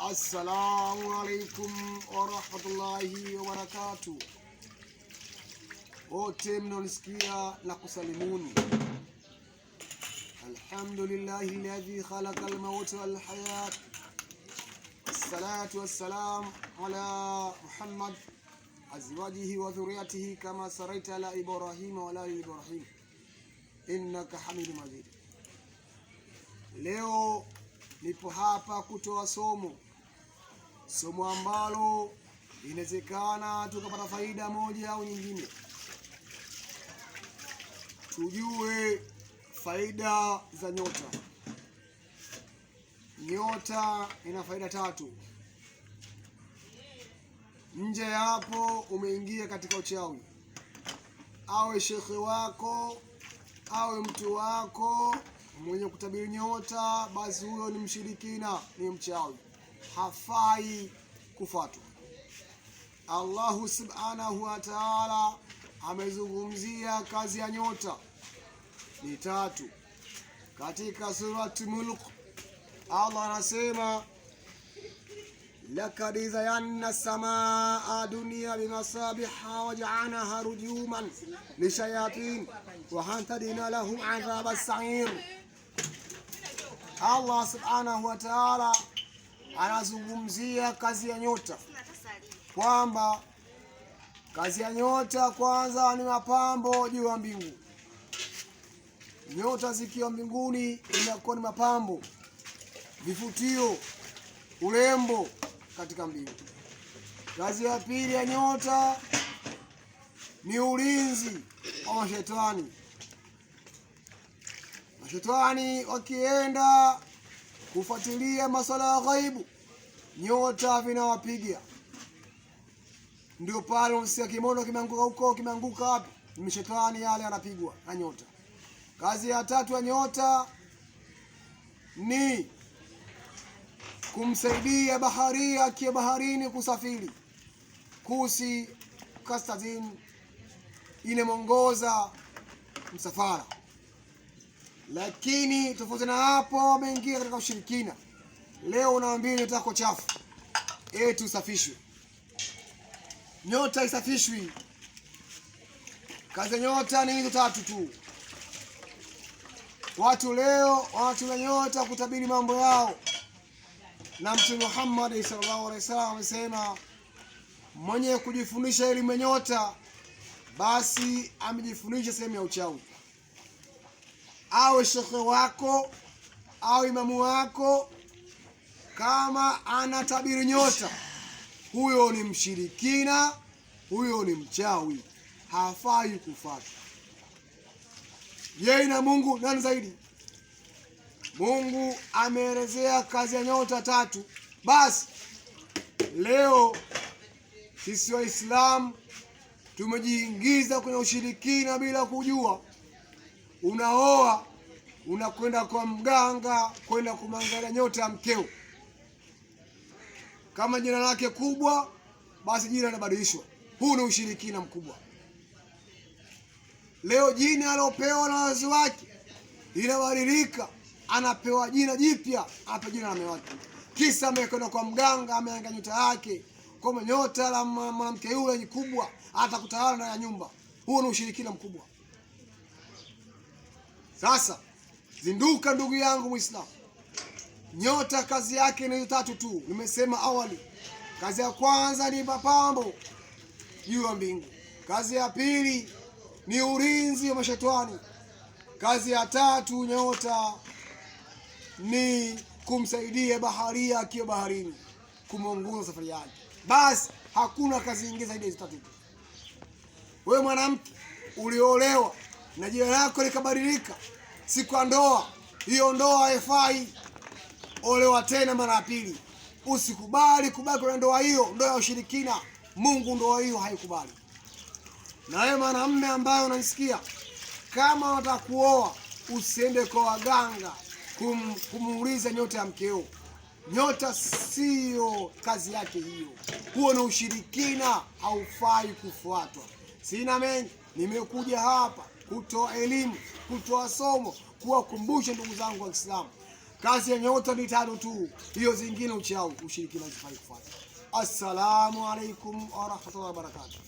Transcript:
Assalamu alaikum warahmatullahi wabarakatuh. Wote mnaonisikia na kusalimuni. Alhamdulillahi alladhi khalaqa al-mauta wal hayat. Assalatu wassalam ala Muhammad azwajihi wa dhurriyyatihi kama saraita ala Ibrahim wa ala Ibrahim innaka Hamidum Majid. Leo nipo hapa kutoa somo ambalo inawezekana tukapata faida moja au nyingine. Tujue faida za nyota. Nyota ina faida 3. Nje ya hapo umeingia katika uchawi. Awe shekhe wako, awe mtu wako mwenye kutabiri nyota, basi huyo ni mshirikina, ni mchawi, hafai kufuatwa. Allahu subhanahu wa ta'ala amezungumzia kazi ya nyota ni 3 katika surati Mulk. Allah anasema lakad zayyana samaa dunya bimasabiha waja'alnaha rujuman lishayatin wa antadina lahum adhab as-sa'ir. Allah subhanahu wa ta'ala anazungumzia kazi ya nyota, kwamba kazi ya nyota kwanza ni mapambo juu ya mbingu. Nyota zikiwa mbinguni inakuwa ni mapambo, vifutio, urembo katika mbingu. Kazi ya pili ya nyota ni ulinzi wa mashetani. Mashetani wakienda kufuatilia masuala ya ghaibu, nyota vinawapiga. Ndio pale unasikia kimono kimeanguka huko, kimeanguka wapi? Ni shetani yale anapigwa na nyota. Kazi ya 3 ya nyota ni kumsaidia baharia akiwa baharini kusafiri. Kusi kaskazini inamongoza msafara. Lakini tofauti na hapo wameingia katika ushirikina. Leo unaambia nyota yako chafu, eti usafishwe. Nyota isafishwi. Kazi ya nyota ni hizo 3 tu. Watu leo wanatumia nyota kutabiri mambo yao. Na Mtume Muhammad sallallahu alaihi wasallam amesema mwenye kujifundisha elimu ya nyota basi amejifundisha sehemu ya uchawi. Awe shekhe wako au imamu wako, kama anatabiri nyota, huyo ni mshirikina, huyo ni mchawi, hafai kufuatwa. Yeye na Mungu nani zaidi? Mungu ameelezea kazi ya nyota 3. Basi leo sisi Waislamu tumejiingiza kwenye ushirikina bila kujua. Unaoa, unakwenda kwa mganga kwenda kumwangalia nyota ya mkeo. Kama jina lake kubwa, basi jina linabadilishwa. Huu ni ushirikina mkubwa. Leo jina alopewa na wazazi wake linabadilika, anapewa jina jipya, anapewa jina la mume wake. Kisa amekwenda kwa mganga, ameangalia nyota yake, kama nyota la mwanamke yule ni kubwa, atakutawala na ya nyumba. Huu ni ushirikina mkubwa. Sasa zinduka ndugu yangu Muislamu. Nyota kazi yake ni 3 tu. Nimesema awali. Kazi ya kwanza ni mapambo juu ya mbingu. Kazi ya pili ni ulinzi wa mashetani. Kazi ya 3 nyota ni kumsaidia baharia akiwa baharini, kumongoza safari yake. Basi hakuna kazi nyingine zaidi ya hizo 3 tu. Wewe mwanamke uliolewa na jina lako likabadilika siku ya ndoa, hiyo ndoa haifai. Olewa tena mara ya pili. Usikubali kubaki na ndoa hiyo, ndoa ya ushirikina. Mungu ndoa hiyo haikubali. Na wewe mwanamume ambaye unanisikia, kama unataka kuoa, usiende kwa waganga kumuuliza nyota ya mkeo. Nyota sio kazi yake hiyo. Huo ni ushirikina, haufai kufuatwa. Sina mengi, nimekuja hapa kutoa elimu, kutoa somo, kuwakumbusha ndugu zangu wa Kiislamu. Kazi ya nyota ni tano tu, hiyo zingine uchawi, ushirikina zifai kufuata. Assalamu alaikum wa rahmatullahi wa barakatuh.